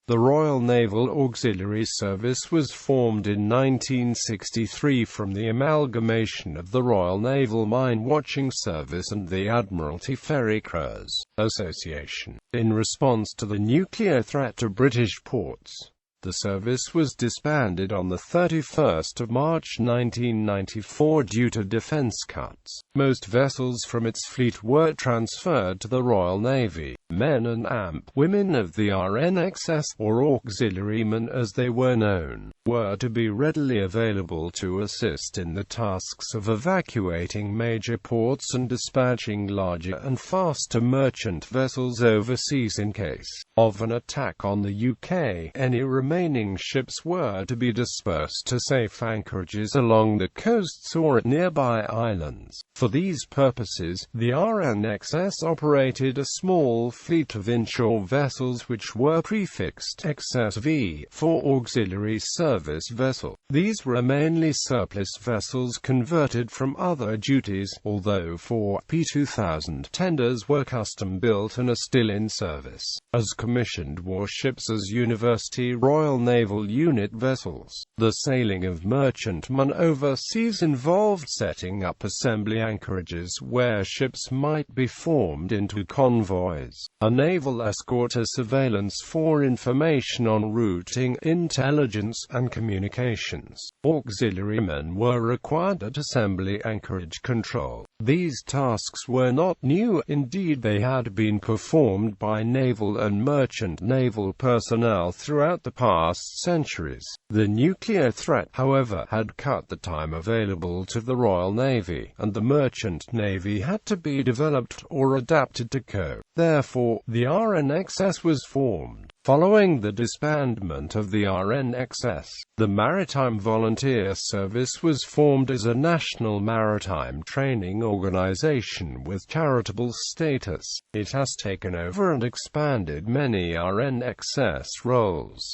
The Royal Naval Auxiliary Service was formed in 1963 from the amalgamation of the Royal Naval Mine Watching Service and the Admiralty Ferry Crews Association, in response to the nuclear threat to British ports. The service was disbanded on 31 March 1994 due to defence cuts. Most vessels from its fleet were transferred to the Royal Navy. Men and women of the RNXS, or auxiliarymen as they were known, were to be readily available to assist in the tasks of evacuating major ports and dispatching larger and faster merchant vessels overseas in case of an attack on the UK. Any remaining ships were to be dispersed to safe anchorages along the coasts or at nearby islands. For these purposes, the RNXS operated a small fleet of inshore vessels which were prefixed XSV for Auxiliary Service Vessel. These were mainly surplus vessels converted from other duties, although 4 P2000 tenders were custom-built and are still in service as commissioned warships as University Royal Naval Unit vessels. The sailing of merchantmen overseas involved setting up assembly anchorages where ships might be formed into convoys, a naval escort, a surveillance for information on routing, intelligence, and communications. Auxiliarymen were required at assembly anchorage control. These tasks were not new, indeed they had been performed by naval and merchant naval personnel throughout the past centuries. The nuclear threat, however, had cut the time available to the Royal Navy, and the merchant navy had to be developed or adapted to cope. Therefore, the RNXS was formed. Following the disbandment of the RNXS, the Maritime Volunteer Service was formed as a national maritime training organization with charitable status. It has taken over and expanded many RNXS roles.